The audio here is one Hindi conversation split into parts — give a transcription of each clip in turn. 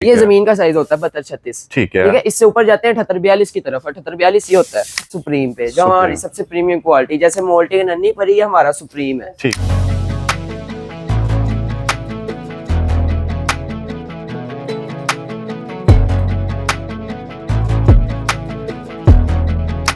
ये जमीन का साइज होता है 72-36। ठीक है। ठीक है, इससे ऊपर जाते हैं 78-42 की तरफ। 78-42 ये होता है सुप्रीम पे, जो हमारी सबसे प्रीमियम क्वालिटी, जैसे मोल्टी नन्ही परी है हमारा सुप्रीम है। ठीक।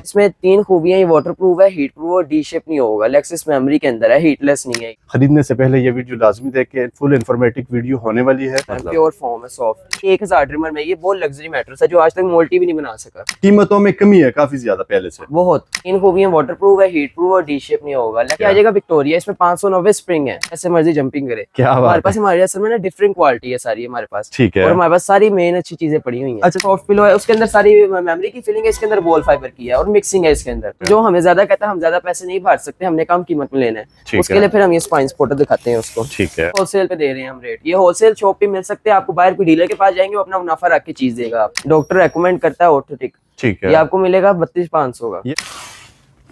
इसमें 3 खूबियां, ये वाटर प्रूफ है, हीट प्रूफ और डी शेप नहीं होगा, लेक्सिस मेमोरी के अंदर है, हीटलेस नहीं है। खरीदने से पहले ये वीडियो लाजमी देखें, फुल इन्फॉर्मेटिव वीडियो होने वाली है। प्योर फॉर्म है, सॉफ्ट। 1000 ड्रिमर में ये बहुत लग्जरी मैट्रेस है जो आज तक मोल्टी भी नहीं बना सका। कीमतों में कमी है काफी ज्यादा पहले से, बहुत। 3 खूबियां, वाटर प्रूफ है, हीट प्रूफ और डी शेप नहीं होगा। लेकिन आ जाएगा विक्टोरिया, इसमें 590 स्प्रिंग है, ऐसे मर्जी जंपिंग करे। क्या हमारे पास हमारे असल में ना डिफरेंट क्वालिटी है सारी हमारे पास। ठीक है। और हमारे पास सारी मेन अच्छी चीजें पड़ी हुई हैं। अच्छा, सॉफ्ट पिलो है, उसके अंदर सारी मेमोरी की फिलिंग है, इसके अंदर बॉल फाइबर की है और मिक्सिंग है इसके अंदर। जो हमें ज्यादा कहता है हम ज्यादा पैसे नहीं भर सकते, हमने कम कीमत में लेना है, उसके लिए फिर हम ये स्पाइन स्पॉटर दिखाते हैं उसको। ठीक है। होलसेल पे दे रहे हैं हम रेट। ये होलसेल शॉप पे मिल सकते हैं आपको, बाहर कोई डीलर के पास जाएंगे वो अपना मुनाफा रख के चीज देगा। आप डॉक्टर रेकमेंड करता है ऑर्थोटिक। ठीक है। ये आपको मिलेगा 32,500 का।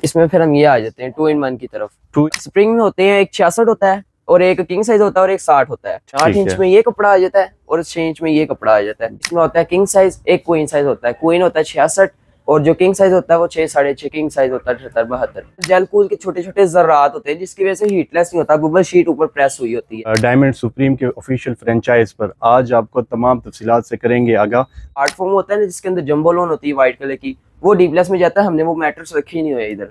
इसमें फिर हम ये आ जाते हैं 2 in 1 की तरफ। स्प्रिंग में होते हैं, एक 66 होता है और एक किंग साइज होता है और एक 60 होता है। 8 इंच में ये कपड़ा आ जाता है और 6 इंच में ये कपड़ा आ जाता है। इसमें होता है किंग साइज, एक क्वीन साइज होता है। क्वीन होता है 66 और जो किंग साइज होता है वो 6, 6.5। किंग साइज होता है 78-72। जेल कूल के छोटे छोटे जर्रात होते हैं जिसकी वजह से हीटलेस नहीं होता, बबल शीट ऊपर प्रेस हुई होती है। डायमंड सुप्रीम के ऑफिशियल फ्रेंचाइज पर आज आपको तमाम तफसीलात से करेंगे आगाह। आर्ट फॉर्म होता है ना जिसके अंदर जंबो लोन होती है व्हाइट कलर की, वो डी प्लस में जाता है। हमने वो मैट्रेस रखी नहीं हुई है इधर।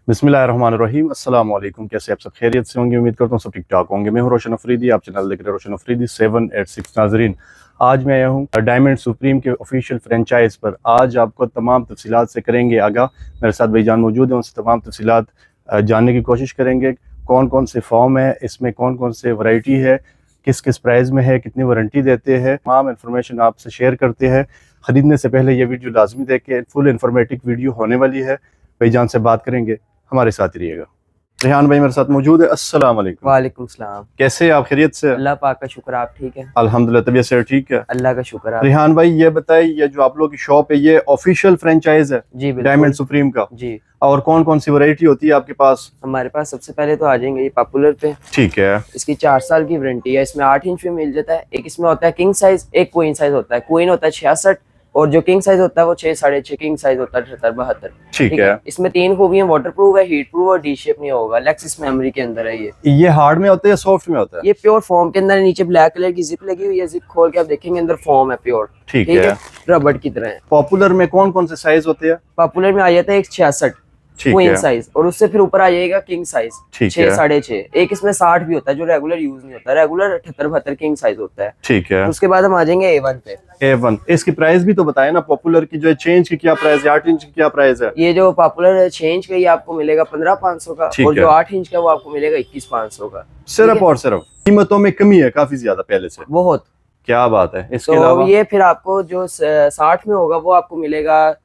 बिस्मिल्लाहिर्रहमानिर्रहीम, अस्सलाम वालेकुम। कैसे आप सब खैरियत से होंगे? उम्मीद करता हूँ सब ठीक ठाक होंगे। मैं हूँ रोशन अफरीदी, आप चैनल देख रहे हैं रोशन अफरीदी 786। नाजरीन, आज मैं आया हूँ डायमंड सुप्रीम के ऑफिशियल फ्रेंचाइज पर। आज आपको तमाम तफसीलात से करेंगे आगाह। मेरे साथ भाईजान मौजूद हैं, उनसे तमाम तफसीलात जानने की कोशिश करेंगे। कौन कौन से फॉर्म है, इसमें कौन कौन से वैरायटी है, किस किस प्राइस में है, कितनी वारंटी देते हैं, तमाम इन्फॉर्मेशन आपसे शेयर करते हैं। ख़रीदने से पहले ये वीडियो लाजमी देखें, फुल इन्फॉर्मेटिव वीडियो होने वाली है। भाईजान से बात करेंगे, हमारे साथ ही रहिएगा। रेहान भाई मेरे साथ मौजूद है। अस्सलाम वालेकुम। वालेकुम सलाम। कैसे आप? खैरियत से? अल्लाह पाक का शुक्र, आप ठीक है? अल्हम्दुलिल्लाह, तबीयत से ठीक है, अल्लाह का शुक्र है। रेहान भाई ये बताइए, ये जो आप लोग की शॉप है ये ऑफिशियल फ्रेंचाइज है जी बिल्कुल, डायमंड सुप्रीम का? जी। और कौन कौन सी वैरायटी होती है आपके पास? हमारे पास सबसे पहले तो आ जाएंगे ये पॉपुलर पे। ठीक है। इसकी 4 साल की वारंटी है। इसमें 8 इंच में मिल जाता है। एक इसमें होता है किंग साइज, एक क्वीन साइज होता है। क्वीन होता है 66 और जो किंग साइज होता है वो 6, 6.5। किंग साइज होता है 78-72। ठीक है। इसमें 3 खूबियां, वाटर प्रूफ है, हीट प्रूफ और डी शेप नहीं होगा, लेक्सिस मेमोरी के अंदर है ये हार्ड में होता है या सॉफ्ट में होता है? ये प्योर फॉर्म के अंदर है। नीचे ब्लैक कलर की जिप लगी हुई है, जिप खोल के आप देखेंगे अंदर फॉर्म है प्योर। ठीक है। रबड़ की तरह है। पॉपुलर में कौन कौन से साइज होते हैं? पॉपुलर में आ जाता है एक 66 क्वीन साइज और उससे फिर ऊपर आ जाएगा किंग साइज 6, 6.5। एक इसमें 60 भी होता है जो रेगुलर यूज नहीं होता, रेगुलर 78-72 किंग साइज होता है। ठीक है। उसके बाद हम आ जाएंगे A1 पे। A1 इसकी प्राइस भी तो बताए ना, पॉपुलर की जो है चेंज की क्या प्राइस है, 8 इंच की क्या प्राइस है? ये जो पॉपुलर चेंज का ये आपको मिलेगा 15,500 का और जो 8 इंच का वो आपको मिलेगा 21,500 का। सिर्फ और सिर्फ कीमतों में कमी है काफी ज्यादा पहले से, बहुत। क्या बात है। इसके तो अलावा ये फिर आपको जो 60 में होगा वो आपको मिलेगा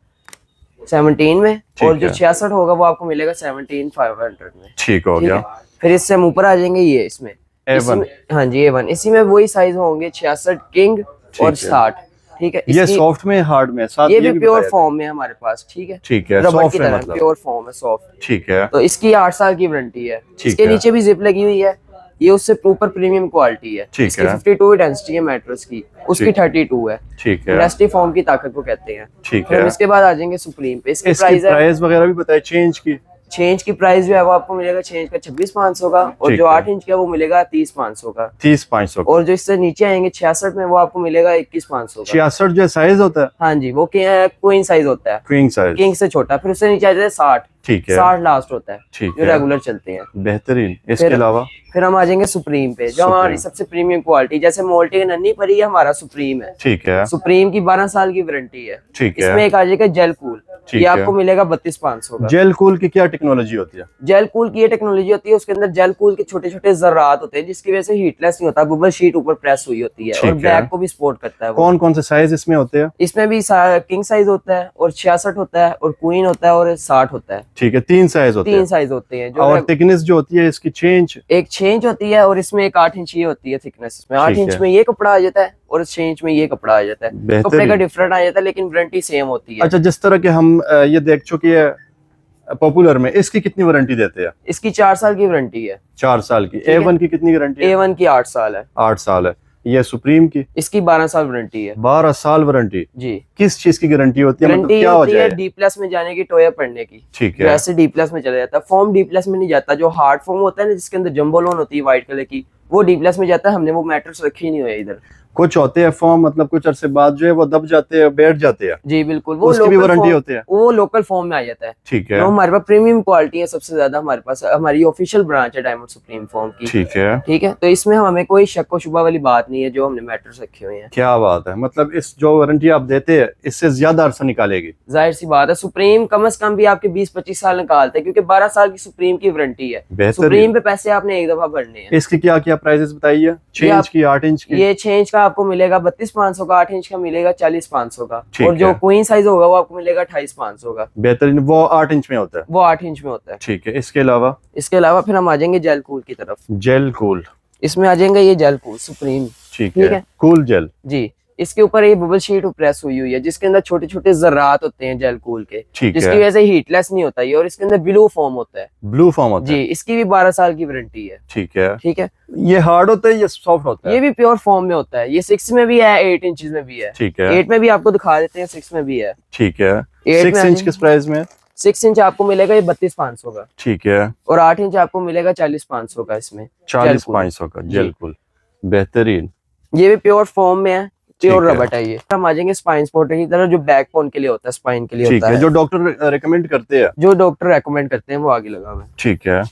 17 में और जो 66 होगा वो आपको मिलेगा 17,500 में। ठीक हो गया। फिर इससे हम ऊपर आ जाएंगे ये इसमें A1। हाँ जी A1। इसी में वही साइज होंगे 66 किंग और 60। ठीक है। ये सॉफ्ट में, हार्ड में, साथ ये भी प्योर फॉर्म में हमारे पास। ठीक है। ठीक है। सॉफ्ट है मतलब प्योर फॉर्म है, सॉफ्ट। ठीक है। तो इसकी 8 साल की वारंटी है। इसके नीचे भी जिप लगी हुई है, ये उससे ऊपर प्रीमियम क्वालिटी है। ठीक है। 52 डेंसिटी है मैट्रेस की, उसकी 32 है। ठीक है। इंडस्ट्री फॉर्म की ताकत को कहते हैं। ठीक है। इसके बाद आ जाएंगे सुप्रीम पे। इसकी प्राइस वगैरह भी बताए। चेंज की की प्राइस जो है वो आपको मिलेगा चेंज का 26,500 का और जो 8 इंच का वो मिलेगा 30,500 का। 30,500 और जो इससे नीचे आएंगे 66 में वो आपको मिलेगा 21,500 का। 66 जो साइज होता है? हाँ जी, वो क्वीन साइज होता है, क्वीन साइज, किंग से छोटा। फिर उससे नीचे आ जाता है 60। ठीक है। 60 लास्ट होता है। ठीक जो है। रेगुलर चलते हैं। बेहतरीन। इसके अलावा फिर हम आ जाएंगे सुप्रीम पे, जो हमारी सबसे प्रीमियम क्वालिटी, जैसे मोल्टी नन्ही परी है हमारा सुप्रीम है। ठीक है। सुप्रीम की 12 साल की वारंटी है। ठीक है। इसमें एक आ जाएगा जेल कूल, ये आपको मिलेगा 32,500 का। जेल कूल की क्या टेक्नोलॉजी होती है? जेल कूल की ये टेक्नोलॉजी होती है, उसके अंदर जेल कूल के छोटे छोटे जर्रात होते हैं जिसकी वजह से हीटलेस नहीं होता, बबल शीट ऊपर प्रेस हुई होती है और बैक को भी सपोर्ट करता है। कौन कौन से साइज इसमें होते हैं? इसमें भी किंग साइज होता है और 66 होता है और क्वीन होता है और 60 होता है। ठीक है। 3 साइज होते हैं। 3 साइज होते हैं। और थिकनेस जो होती है इसकी चेंज, एक चेंज होती है और इसमें एक 8 इंच ये होती है थिकनेस। इसमें 8 इंच में ये कपड़ा आ जाता है और 6 इंच में ये कपड़ा आ जाता है। कपड़े का डिफरेंट आ जाता है लेकिन वारंटी सेम होती है। अच्छा, जिस तरह के हम ये देख चुके हैं पॉपुलर में, इसकी कितनी वारंटी देते हैं? इसकी 4 साल की वारंटी है। 4 साल की। A1 की कितनी गारंटी है? A1 की 8 साल है। 8 साल है। ये सुप्रीम की इसकी 12 साल वारंटी है 12 साल वारंटी। जी। किस चीज की गारंटी होती है, मतलब गारंटी क्या हो होती है जाए? डी प्लस में जाने की, टोया पढ़ने की। ठीक जो है, ऐसे डी प्लस में चला जाता है, फॉर्म डी प्लस में नहीं जाता। जो हार्ड फॉर्म होता है ना, जिसके अंदर जंबो लोन होती है व्हाइट कलर की, वो डी प्लस में जाता है। हमने वो मैट्रिक्स रखी नहीं हुई है इधर। कुछ होते हैं फॉर्म, मतलब कुछ अरसे बाद जो है वो दब जाते हैं, बैठ जाते हैं, जी बिल्कुल, वो उसकी भी लोकल वारंटी फॉर्म, होती है? वो लोकल फॉर्म में आ जाता है। ठीक है, जो हमारे पास प्रीमियम क्वालिटी है सबसे ज्यादा, हमारे पास हमारी ऑफिशियल ब्रांच है डायमंड सुप्रीम फॉर्म की। ठीक है, ठीक है, तो इसमें हमें कोई शक व शुबा वाली बात नहीं है। जो हमने मैट्रिक्स रखे हुए हैं, क्या बात है। मतलब इस जो वारंटी आप देते हैं इससे ज्यादा अरसा निकालेगी? जाहिर सी बात है, सुप्रीम कम से कम भी आपके 20-25 साल निकालते हैं, क्योंकि 12 साल की सुप्रीम की वारंटी है। बेहतरीन। सुप्रीम पे पैसे आपने एक दफा भरने हैं। इसकी क्या क्या प्राइजेस बताइए? 6 इंच की, 8 इंच की? ये 6 इंच का आपको मिलेगा 32,500 का, 8 इंच का मिलेगा 40,500 का, ठीक और जो है। क्वीन साइज होगा वो आपको मिलेगा 28,500 का। बेहतरीन, वो 8 इंच में होता है? वो 8 इंच में होता है। ठीक है, इसके अलावा? इसके अलावा फिर हम आ जाएंगे जेल कूल की तरफ। जेल कूल, इसमें आ जाएंगे ये जेल कूल सुप्रीम। ठीक ठीक है, है। Cool jail. जी, इसके ऊपर ये बबल शीट प्रेस हुई हुई है, जिसके अंदर छोटे छोटे जर्रात होते हैं जेल कूल के, ठीक जिसकी है, वजह से हीटलेस नहीं होता ये, और इसके अंदर ब्लू फॉर्म होता है। ब्लू फॉर्म होता जी, है? इसकी भी 12 साल की वारंटी है। ठीक है। ठीक है, ये हार्ड होता है, ये सॉफ्ट होता है? ये भी प्योर फॉर्म में होता है। ये 6 में भी है, 8 इंचेस में भी है। ठीक है, 8 में भी आपको दिखा देते हैं, 6 में भी है। ठीक है। 8 6 में इंच किस प्राइस में? 6 इंच आपको मिलेगा ये 32,500 का, ठीक है, और 8 इंच आपको मिलेगा 40,500 का। इसमें 40,500 का जेल कूल, बेहतरीन। ये भी प्योर फॉर्म में है, प्योर ठीक है। रबट है ये। हम आ जाएंगे स्पाइन सपोर्टर की तरह, जो बैक बोन के लिए होता है, स्पाइन के लिए ठीक होता है, है, जो डॉक्टर रेकमेंड करते हैं? जो डॉक्टर रेकमेंड करते हैं वो आगे लगा हुआ है। ठीक है।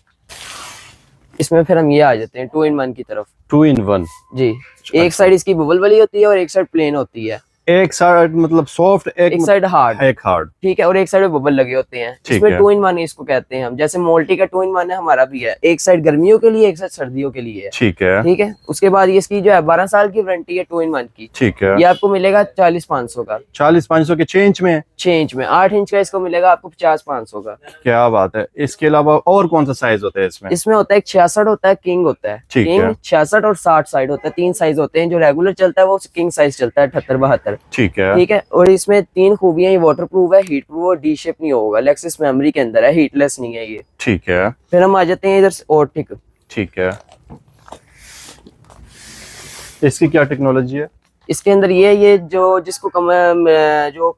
इसमें फिर हम ये आ जाते हैं 2 in 1 की तरफ। 2 in 1? जी, एक साइड इसकी बबल वाली होती है और एक साइड प्लेन होती है। एक साइड मतलब सॉफ्ट, एक साइड हार्ड, एक हार्ड। ठीक है, और एक साइड में बबल लगे होते हैं। ठीक इसमें है। 2 in 1 इसको कहते हैं हम। जैसे मोल्टी का 2 in 1 है, हमारा भी है। एक साइड गर्मियों के लिए, एक साइड सर्दियों के लिए है। ठीक है, ठीक है, उसके बाद ये इसकी जो है 12 साल की वारंटी है 2 in 1 की। ठीक है। ये आपको मिलेगा 40,500 का। 40,500 के 6 इंच में? 6 इंच में 8 इंच का इसको मिलेगा आपको 50,500 का। क्या बात है। इसके अलावा और कौन सा साइज होता है इसमें? इसमें होता है एक 66 होता है, किंग होता है। ठीक किंग है। 66 और 60 साइड होता है, 3 साइज होते हैं। जो रेगुलर चलता है वो किंग साइज चलता है 78-72। ठीक है, ठीक है, और इसमें 3 खूबियां, ये वाटर प्रूफ है, हीट प्रूफ और डी शेप नहीं होगा, लेक्सिस मेमोरी के अंदर है, हीटलेस नहीं है ये। ठीक है, फिर हम आ जाते हैं इधर से ऑर्टिक। ठीक है। इसकी क्या टेक्नोलॉजी है? इसके अंदर ये जो जिसको जो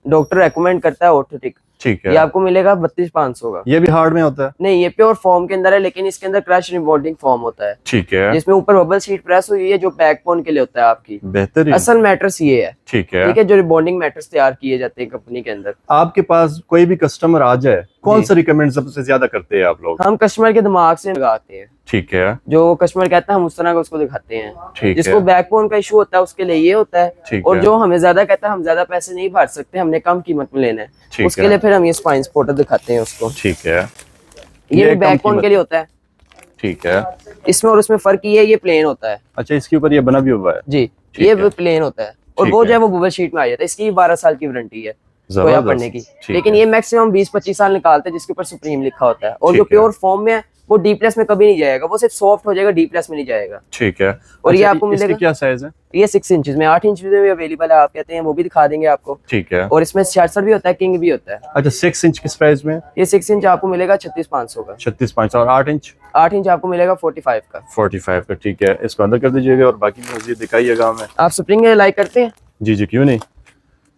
डॉक्टर रेकमेंड करता है ऑर्थोटिक, ठीक ये है। आपको मिलेगा 32,500 का। ये भी हार्ड में होता है? नहीं, ये प्योर फॉर्म के अंदर है, लेकिन इसके अंदर क्रश रिबॉन्डिंग फॉर्म होता है, ठीक है, जिसमें ऊपर बबल शीट प्रेस हुई है, जो बैकबोन के लिए होता है आपकी। बेहतरीन। असल मैट्रेस ये है। ठीक है। ठीक है, जो रिबॉन्डिंग मैट्रेस तैयार किए जाते हैं कंपनी के अंदर। आपके पास कोई भी कस्टमर आ जाए, कौन जी। सा रिकमेंड सबसे ज्यादा करते हैं आप लोग? हम कस्टमर के दिमाग से लगाते हैं, ठीक है, जो कस्टमर कहता है हम उस तरह का उसको दिखाते हैं। ठीक जिसको है, बैकबोन का इशू होता है उसके लिए ये होता है, ठीक और है, जो हमें ज्यादा कहता है हम ज्यादा पैसे नहीं भर सकते, हमने कम कीमत में लेना है, ठीक उसके है। लिए फिर हम ये स्पाइन सपोर्टर दिखाते हैं उसको। ठीक है, ये भी कम बैकबोन कीमत के लिए होता है। ठीक है। इसमें और उसमें फर्क ये है, ये प्लेन होता है। अच्छा, इसके ऊपर ये बना भी हुआ है? जी, ठीक ये है। प्लेन होता है, और ठीक वो है। जो है वो बबल शीट में आ जाता है। इसकी 12 साल की वारंटी है टोया जबरदस्त। पढ़ने की, ठीक लेकिन है। ये मैक्सिमम 20-25 साल निकालते हैं, जिसके ऊपर सुप्रीम लिखा होता है। और ठीक जो है। प्योर फॉर्म में है वो डी प्लस में कभी नहीं जाएगा, वो सिर्फ सॉफ्ट हो जाएगा, डी प्लस में नहीं जाएगा। ठीक है। और ये अच्छा, आपको इसके मिलेगा, क्या साइज है? ये 6 इंचेस में, 8 इंच में भी अवेलेबल है, आप कहते हैं वो भी दिखा देंगे आपको। ठीक है। और इसमें 66 भी होता है, किंग भी होता है। अच्छा, 6 इंच किस प्राइस में? ये 6 इंच आपको मिलेगा 36,500 का। 36,500। और 8 इंच? 8 इंच आपको मिलेगा 45 का। 45 का। ठीक है, इसको अंदर कर दीजिएगा और बाकी भी मजीद दिखाइएगा हमें। आप स्प्रिंग लाइक करते हैं? जी जी, क्यों नहीं।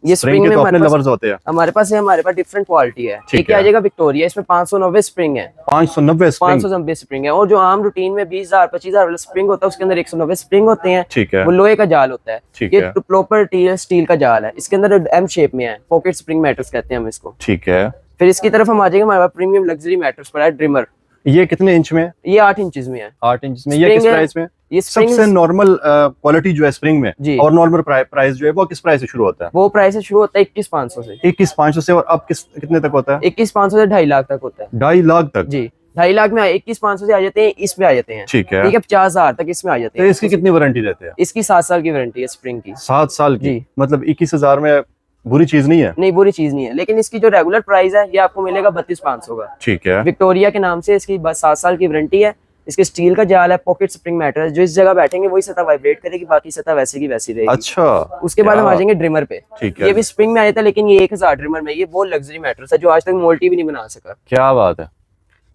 ये स्प्रिंग स्प्रिंग के में तो अपने हमारे लवर्स होते हैं। पास है, हमारे पास डिफरेंट क्वालिटी है। ठीक एक है। आ जाएगा विक्टोरिया, इसमें 590 स्प्रिंग है। 590 स्प्रिंग? 590 स्प्रिंग है। और जो आम रूटीन में 20,000 25,000 वाला स्प्रिंग होता है, उसके अंदर 190 स्प्रिंग होते हैं। ठीक है, वो लोहे का जाल होता है। ठीक ये है, प्रॉपर स्टील का जाल है, इसके अंदर एम शेप में है, पॉकेट स्प्रिंग मैट्रेस कहते हैं हम इसको। ठीक है। फिर इसकी तरफ हम आ जाएंगे, हमारे पास प्रीमियम लग्जरी मैट्रेस पड़ा है, ड्रीमर। ये कितने इंच में? ये 8 इंचेस में है। 8 इंच में। ये Spring किस है। प्राइस में? ये स्प्रिंग सबसे नॉर्मल क्वालिटी जो है स्प्रिंग में, जी। और नॉर्मल प्राइस जो है वो किस प्राइस से शुरू होता है? वो प्राइस से शुरू होता है 21,500 से। 21,500 से, और अब कितने तक होता है? 21,500 से 2.5 लाख तक होता है। 2.5 लाख तक? जी, 2.5 लाख में 21,500 से आ जाते हैं, इसमें आ जाते हैं। ठीक है। ठीक है, 50,000 तक इसमें आ जाते तो हैं। इसकी कितनी वारंटी देते हैं? इसकी 7 साल की वारंटी है स्प्रिंग की। 7 साल की? जी। मतलब 21,000 में बुरी चीज नहीं है? नहीं, बुरी चीज नहीं है, लेकिन इसकी जो रेगुलर प्राइस है ये आपको मिलेगा 32,500 का। ठीक है। विक्टोरिया के नाम से इसकी बस 7 साल की वारंटी है। इसके स्टील का जाल है, पॉकेट स्प्रिंग मैटर है, जो इस जगह बैठेंगे वही सतह वाइब्रेट करेगी, बाकी सतह वैसे की वैसी रहेगी। अच्छा। उसके बाद हम क्या? आ जाएंगे ड्रीमर पे। ठीक है। ये भी स्प्रिंग में आया था, लेकिन ये 1,000 ड्रीमर में, ये बहुत लग्जरी मैटर है, जो आज तक मोल्टी भी नहीं बना सका। क्या बात है।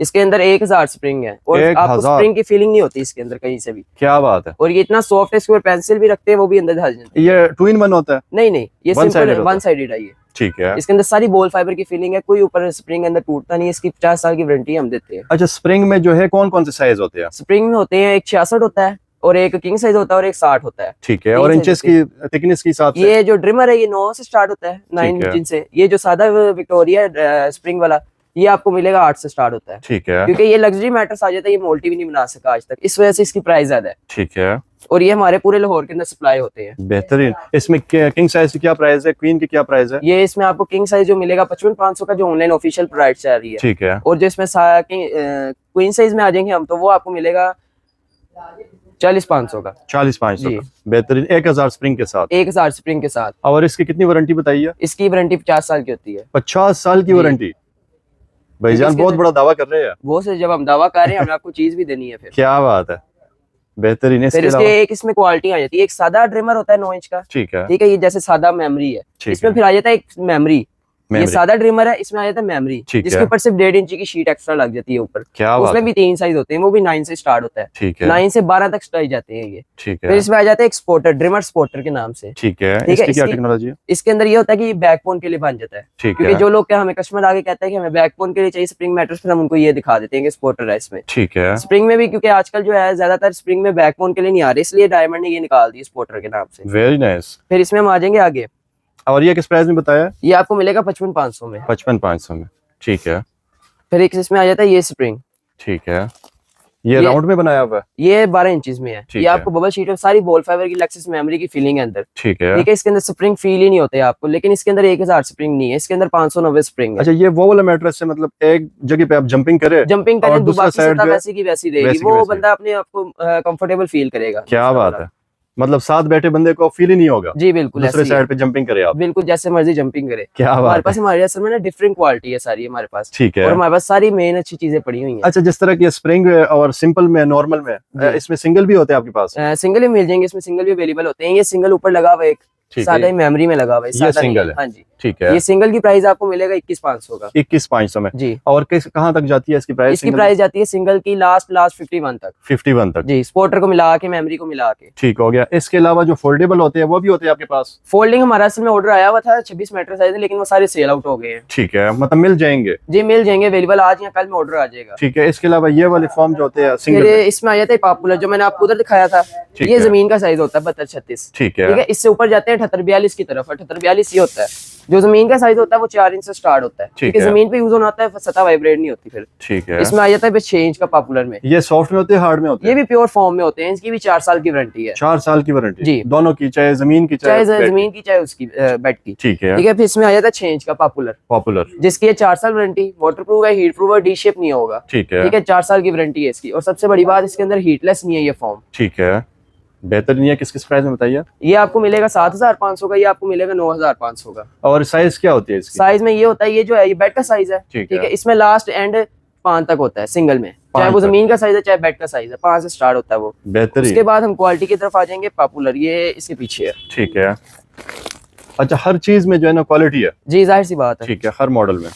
इसके अंदर 1000 स्प्रिंग है और 1000 आपको स्प्रिंग की फीलिंग नहीं होती इसके अंदर कहीं से भी। क्या बात है। और ये इतना सॉफ्ट है, इसके ऊपर पेंसिल भी रखते हैं वो भी अंदर ढल जाती है। ये 2 in 1 होता है? नहीं, ये One सिंपल sided होता वन साइडेड है ये। ठीक है। इसके अंदर सारी बॉल फाइबर की फीलिंग है, कोई ऊपर स्प्रिंग अंदर टूटता नहीं है। इसकी 50 साल की वारंटी हम देते हैं। अच्छा, स्प्रिंग में जो है कौन कौन से साइज होते हैं? स्प्रिंग में होते हैं एक 66 होता है और एक किंग साइज होता है और एक 60 होता है। ठीक है। तीन और size इंचेस होते की थिकनेस के हिसाब से? ये जो ड्रिमर है ये 9 से स्टार्ट होता है, 9 है। इंच से। ये जो सादा विक्टोरिया स्प्रिंग वाला ये आपको मिलेगा 8 से स्टार्ट होता है। ठीक है। क्योंकि ये लग्जरी मैटर्स आ जाता है, ये मोल्टी भी नहीं बना सका आज तक, इस वजह से इसकी प्राइस ज्यादा है। ठीक है। और ये हमारे पूरे लाहौर के अंदर सप्लाई होते हैं। बेहतरीन। इसमें किंग साइज की क्या प्राइस है, क्वीन की क्या प्राइस है? ये इसमें आपको किंग साइज जो मिलेगा 55,500 का, जो ऑनलाइन ऑफिशियल प्राइस चल रही है। ठीक है। और जो इसमें क्वीन साइज में आ जाएंगे हम, तो वो आपको मिलेगा 40,500 का। 40,500 जी। का। बेहतरीन। 1000 स्प्रिंग के साथ। 1000 स्प्रिंग के साथ। और इसकी कितनी वारंटी बताइए? इसकी वारंटी 50 साल की होती है। 50 साल की जी। वारंटी? भाईजान इसके बहुत अंदर- बड़ा दावा कर रहे हैं। वो से जब हम दावा कर रहे हैं हमें आपको चीज भी देनी है फिर। क्या बात है। बेहतरीन। फिर इसके इसके अलावा? एक इसमें क्वालिटी आ जाती है। एक सादा ड्रिमर होता है 9 इंच का, ठीक है। ठीक है, ये जैसे सादा मेमोरी है। ठीक इसमें है। फिर आ जाता है एक मेमोरी। ये Memory। सादा ड्रिमर है, इसमें आ जाता है मेमोरी, ठीक जिसके है। ऊपर सिर्फ 1.5 इंच की शीट एक्स्ट्रा लग जाती है ऊपर। क्या बात उसमें है। भी 3 साइज होते हैं, वो भी 9 से स्टार्ट होता है। ठीक है। 9 से 12 तक स्टाइल जाते हैं ये। ठीक फिर है। इसमें आ जाता है एक स्पोर्टर, ड्रिमर स्पोर्टर के नाम से। ठीक है। ठीक है, इसकी क्या इसकी- टेक्नोलॉजी है? इसके अंदर ये होता है कि बैकबोन के लिए बन जाता है। ठीक क्योंकि है। जो लोग क्या हमें कस्टमर आगे कहता है कि हमें बैकबोन के लिए चाहिए स्प्रिंग मैटर्स, फिर हम उनको ये दिखा देते हैं कि स्पोर्टर है इसमें। ठीक है। स्प्रिंग में भी क्योंकि आजकल जो है ज्यादातर स्प्रिंग में बैकबोन के लिए नहीं आ रही, इसलिए डायमंड ने ये निकाल दी स्पोर्टर के नाम से। Very nice. फिर इसमें हम आ जाएंगे आगे। और ये किस प्राइस में बताया? ये आपको मिलेगा 55,500 में। 55,500 में। ठीक है। फिर एक इसमें आ जाता है ये स्प्रिंग। ठीक है। ये राउंड में बनाया हुआ है? ये 12 इंचेस में है। ठीक ये है। आपको बबल शीट और सारी बॉल फाइबर की लेक्सिस मेमोरी की फीलिंग है अंदर। ठीक है। ठीक है, इसके अंदर स्प्रिंग फील ही नहीं होते आपको, लेकिन इसके अंदर 1000 स्प्रिंग नहीं है, इसके अंदर 590 स्प्रिंग है। अच्छा, ये वो वाला मैट्रेस है, मतलब एक जगह पे आप जंपिंग करें जंपिंग और करें तो दूसरा बाकी साइड सतह जो है वैसी की वैसी रहेगी, वैसी की वो वैसी। बंदा अपने आपको कंफर्टेबल फील करेगा। क्या दूसरा बात वाला। है। मतलब साथ बैठे बंदे को फील ही नहीं होगा जी बिल्कुल दूसरे ऐसे ही साइड पे जंपिंग करे है। आप? बिल्कुल जैसे मर्जी जंपिंग करे। क्या हमारे बात पास है। हमारे असल में ना डिफरेंट क्वालिटी है सारी हमारे पास। ठीक है। और हमारे पास सारी मेन अच्छी चीजें पड़ी हुई हैं। अच्छा, जिस तरह की स्प्रिंग और सिंपल में, नॉर्मल में, जी। इसमें सिंगल भी होते हैं आपके पास? सिंगल भी मिल जाएंगे, इसमें सिंगल भी अवेलेबल होते हैं। ये सिंगल ऊपर लगा हुआ है एक, ठीक सादा है। ही मेमोरी में लगा हुआ है, ये सादा नहीं सिंगल है। हाँ जी। ठीक है। ये सिंगल की प्राइस आपको मिलेगा 21,500 का। 21,500 में। जी। और किस कहाँ तक जाती है इसकी प्राइस? इसकी प्राइस जाती है सिंगल की लास्ट 51 तक। 51 तक। जी, स्पोर्टर को मिला के, मेमोरी को मिला के। ठीक हो गया। इसके अलावा जो फोल्डेबल होते हैं वो भी होते हैं आपके पास? फोल्डिंग हमारा असल में ऑर्डर आया हुआ था 26 मैट्रेस आए थे, लेकिन वो सारे सेल आउट हो गए हैं। ठीक है, मतलब मिल जाएंगे? जी मिल जाएंगे, अवेलेबल आज या कल में ऑर्डर आ जाएगा। ठीक है। इसके अलावा ये वाले फॉर्म जो होते हैं फिर सिंगल में? इसमें आ जाता है पॉपुलर, जो मैंने आपको उधर दिखाया था। ठीक ये है। जमीन का साइज होता है 72-36। ठीक है। ठीक है, इससे ऊपर जाते हैं 78-42 की तरफ। 78-42 ये होता है। जो जमीन का साइज होता है वो 4 इंच से स्टार्ट होता है। ठीक क्योंकि है। जमीन पे यूज होना होता है, सतह वाइब्रेट नहीं होती। फिर ठीक है। इसमें आ जाता है 6 इंच का पॉपुलर में। ये सॉफ्ट में होते हैं, हार्ड में होते ये हैं? भी प्योर फॉर्म में होते हैं। इसकी भी 4 साल की वारंटी है। 4 साल की वारंटी? जी। दोनों की, चाहे जमीन की चाहे बेड की? जमीन की चाहे उसकी बेड की। ठीक है। ठीक है, फिर इसमें आ जाता है 6 इंच का पॉपुलर, पॉपुलर। जिसकी है 4 साल वारंटी। वाटर प्रूफ है, हीट प्रूफ है, डी शेप नहीं होगा। ठीक है। ठीक है, 4 साल की वारंटी है इसकी। और सबसे बड़ी बात, इसके अंदर हीटलेस नहीं है ये फॉर्म। ठीक है। बेहतरीन है। किस किस प्राइस में बताइए? ये आपको मिलेगा 7,500 का, ये आपको मिलेगा 9,500 का। और साइज क्या होती है इसकी? साइज में ये होता है, ये जो है ये बेड का साइज है। ठीक ठीक है। है, इसमें लास्ट एंड 5 तक होता है सिंगल में, चाहे वो तक। जमीन का साइज है चाहे बेड का साइज है, 5 से स्टार्ट होता है वो। बेहतरीन। उसके बाद हम क्वालिटी की तरफ आ जाएंगे। पॉपुलर ये इसके पीछे है। ठीक है। अच्छा, हर चीज में जो है ना क्वालिटी है? जी जाहिर सी बात है। ठीक है, हर मॉडल में।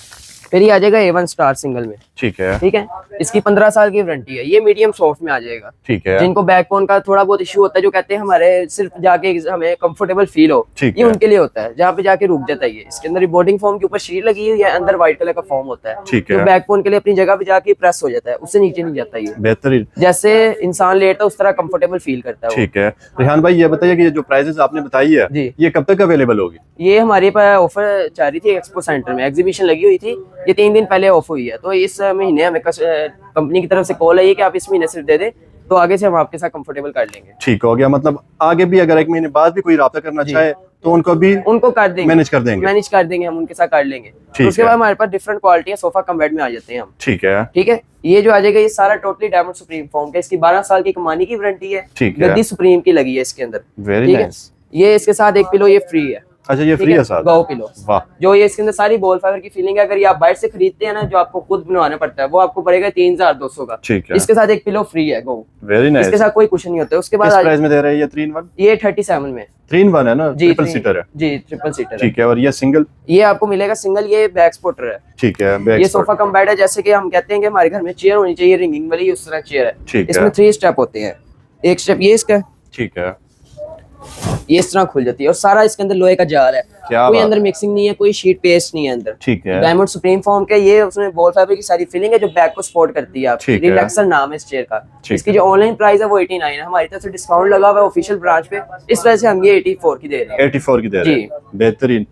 फिर ये आ जाएगा A1 स्टार सिंगल में। ठीक है। ठीक है, इसकी 15 साल की वारंटी है। ये मीडियम सॉफ्ट में आ जाएगा। ठीक है। जिनको बैकबोन का थोड़ा बहुत इश्यू होता है, जो कहते हैं हमारे सिर्फ जाके हमें कंफर्टेबल फील हो, ठीक ये है। उनके लिए होता है, जहाँ पे जाके रुक जाता है ये। इसके अंदर बोर्डिंग फॉर्म के ऊपर शीट लगी हुई है, अंदर व्हाइट कलर का फॉर्म होता है। ठीक है। तो बैकबोन के लिए अपनी जगह पे जाके प्रेस हो जाता है, उससे नीचे नहीं जाता ये। बेहतरीन। जैसे इंसान लेटता है उस तरह कंफर्टेबल फील करता है वो। ठीक है। रेहान भाई, ये बताइए कि ये जो प्राइजेस आपने बताई है जी। ये कब तक अवेलेबल होगी? ये हमारे पास ऑफर चल रही थी, एक्सपो सेंटर में एग्जीबिशन लगी हुई थी। ये 3 दिन पहले ऑफ हुई है, तो इस महीने हमें कंपनी की तरफ से कॉल आई है कि आप इस महीने सिर्फ दे दें, तो आगे से हम आपके साथ कंफर्टेबल कर लेंगे। ठीक हो गया। मतलब आगे भी अगर 1 महीने बाद भी कोई राब्ता करना जी। चाहे तो उनको भी उनको कर देंगे, मैनेज कर देंगे? मैनेज कर देंगे हम, उनके साथ कर लेंगे। ठीक उसके है। बाद हमारे पास डिफरेंट क्वालिटी है, सोफा कम बेड में आ जाते हैं हम। ठीक है। ठीक है, ये जो आ जाएगा ये सारा टोटली डायमंड सुप्रीम फॉर्म का। इसकी 12 साल की कमानी की वारंटी है। ठीक है। गद्दी सुप्रीम की लगी है इसके अंदर। वेरी ठीक है, नाइस। ये इसके साथ एक पिलो ये फ्री है। अच्छा ये ठीक फ्री है साथ? गो पिलो। वाह, जो ये इसके अंदर सारी बॉल फाइबर की फीलिंग है। अगर ये आप बाहर से खरीदते हैं ना, जो आपको खुद बनवाना पड़ता है, वो आपको पड़ेगा 3200 का। ठीक है, इसके साथ एक पिलो फ्री है गो। Very nice. इसके साथ कोई कुशन नहीं होता है। उसके किस बाद प्राइस में दे रहे हैं ये 3 in 1? ये 37 में 3 in 1 है ना, जी, ट्रिपल सीटर है? जी ट्रिपल सीटर है। ठीक है, और ये सिंगल? ये आपको मिलेगा सिंगल, ये बैक स्पोर्टर है। ठीक है, बैक ये सोफा कम बेड है। जैसे कि हम कहते हैं कि हमारे घर में चेयर होनी चाहिए रिंगिंग वाली, उस तरह चेयर है। ठीक है, इसमें 3 स्टेप होते हैं। एक स्टेप ये इसका, ठीक है, ये इस तरह खुल जाती है और सारा इसके अंदर लोहे का जाल है। क्या कोई बात अंदर मिक्सिंग नहीं है, कोई शीट पेस्ट नहीं है अंदर। ठीक है, डायमंड सुप्रीम फॉर्म के ये उसमें बॉल फाइबर की सारी फिलिंग है जो बैक को सपोर्ट करती है। आपकी ठीक है। रिलैक्सर नाम है इस चेयर का। ठीक इसकी जो ऑनलाइन प्राइस है वो 89 है। हमारी तरफ से डिस्काउंट लगा हुआ है ऑफिशियल ब्रांच पे, इस वजह से हम ये 84 की दे रहे हैं। 84 की दे रहे जी। हैं, बेहतरीन।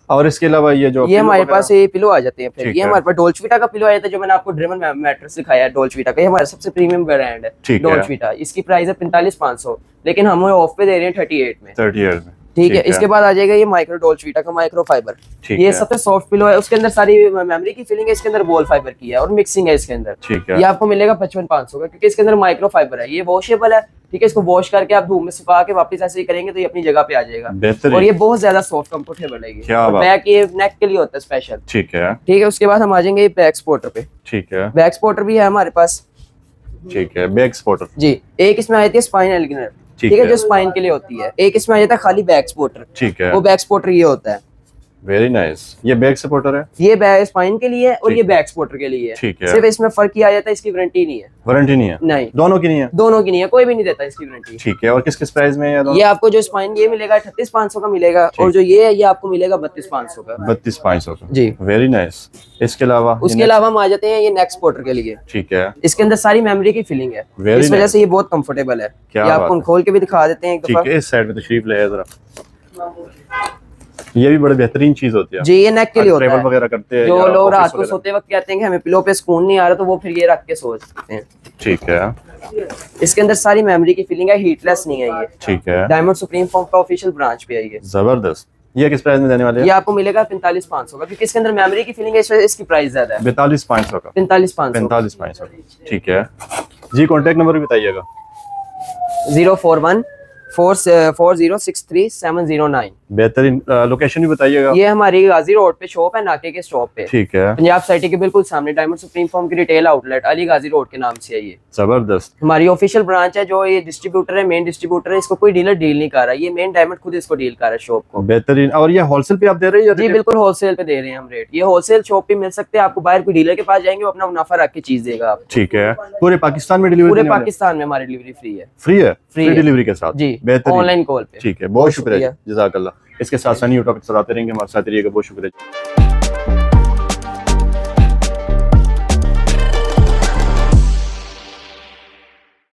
और इसके अलावा ये जो ये हमारे पास ये पिलो आ जाते हैं। फिर ठीक ये है। हमारे पास डोल्चविटा का पिलो आया था, जो मैंने आपको ड्रेमन मैट्रेस दिखाया है। डोल्चविटा का ये हमारा सबसे प्रीमियम ब्रांड है। ठीक है। डोल्चविटा, इसकी प्राइस है 45,500, लेकिन हम ऑफ पे दे रहे हैं 38 में। 30 years में? ठीक है। इसके बाद आ जाएगा ये माइक्रो डोल्चविटा का माइक्रो फाइबर। ठीक ये है। सबसे सॉफ्ट पिलो है। उसके अंदर सारी मेमोरी की फिलिंग है, इसके अंदर बॉल फाइबर की है और मिक्सिंग है इसके अंदर। ठीक है, ये आपको मिलेगा 55,500 का, क्योंकि इसके अंदर माइक्रो फाइबर है। ये वॉशेबल है। ठीक है, इसको वॉश करके आप धूप में सुखा के वापस ऐसे ही करेंगे तो ये अपनी जगह पे आ जाएगा। बेहतरीन। और ये बहुत ज्यादा सॉफ्ट कंफर्टेबल है। क्या बात। बैक ये नेक के लिए होता है स्पेशल। ठीक है, ठीक है। उसके बाद हम आ जाएंगे बैक स्पोर्टर पे। ठीक है, बैक स्पोर्टर भी है हमारे पास। ठीक है, बैक स्पोर्टर। जी, एक इसमें आ जाती है स्पाइन एलिगनर। ठीक ठीक है, है। जो स्पाइन के लिए होती है। एक इसमें आ जाता है खाली बैक स्पोर्टर। ठीक है, वो बैक स्पोर्टर ये होता है। Very nice. ये बैक सपोर्टर है? ये बैक स्पाइन के लिए है और ठीक ये बैक स्पोर्टर के लिए है। ठीक है। सिर्फ इसमें फर्क ये आ जाता है, इसकी वारंटी नहीं है। वारंटी नहीं है? नहीं, दोनों की नहीं है? दोनों की नहीं है, कोई भी नहीं देता इसकी वारंटी। ठीक है, और किस किस प्राइस में है ये दोनों? ये आपको जो स्पाइन ये मिलेगा 38,500 का मिलेगा, और जो ये है ये आपको मिलेगा 32,500 का। 32,500 का? जी। Very nice. इसके अलावा उसके अलावा हम आ जाते हैं ये नेक स्पोर्टर के लिए। ठीक है, इसके अंदर सारी मेमोरी की फिलिंग है, Very इस वजह nice. से ये बहुत कंफर्टेबल है। क्या ये आपको बात हम खोल के भी दिखा देते हैं एक ठीक दफा। है, इस साइड में तशरीफ ले आए जरा। ये भी बड़ी बेहतरीन चीज होती है जी, ये नेक के लिए होता ट्रैवल है। वगैरह करते हैं जो या लोग ऑफिस रात को वगैरह। सोते वक्त कहते हैं कि हमें पिलो पे सुकून नहीं आ रहा, तो वो फिर ये रख के सो सकते हैं। ठीक है, इसके अंदर सारी मेमोरी की फिलिंग है, हीटलेस नहीं है ये। ठीक है, डायमंड सुप्रीम फॉर्म का ऑफिशियल ब्रांच पे है ये। जबरदस्त। ये किस प्राइस में देने वाले ये हैं? आपको मिलेगा 45,500 का, क्योंकि इसके अंदर मेमोरी की फिलिंग है, इस वजह से इसकी प्राइस ज्यादा है। 42,500 का? 45,500। 45,500। ठीक है जी। कॉन्टेक्ट नंबर भी बताइएगा। 041-4063-709। बेहतरीन। लोकेशन भी बताइएगा। ये हमारी गाजी रोड पे शॉप है, नाके के स्टॉप पे, ठीक है, पंजाब सिटी के बिल्कुल सामने। डायमंड सुप्रीम फॉर्म की रिटेल आउटलेट अली गाजी रोड के नाम से है ये। जबरदस्त। हमारी ऑफिशियल ब्रांच है। जो ये डिस्ट्रीब्यूटर है, मेन डिस्ट्रीब्यूटर है, इसको कोई डीलर डील नहीं कर रहा, ये मेन डायमंड खुद इसको डील कर रहा है शॉप को। बेहतरीन। और ये होलसेल पे आप दे रहे हैं या जी retail? बिल्कुल होलसेल पे दे रहे हैं हम रेट। ये होलसेल शॉप पे मिल सकते हैं आपको। बाहर कोई डीलर के पास जाएंगे, वो अपना मुनाफा रख के चीज देगा आपको। ठीक है। पूरे पाकिस्तान में डिलीवरी पूरे पाकिस्तान में हमारी डिलीवरी फ्री है। फ्री है? फ्री फ्री है। डिलीवरी के साथ? जी, बेहतरीन। ऑनलाइन कॉल पे। ठीक है, बहुत शुक्रिया, जज़ाकल्लाह। इसके साथ सनी टॉपिक चलाते रहेंगे, हमारे साथ रहिएगा। बहुत शुक्रिया।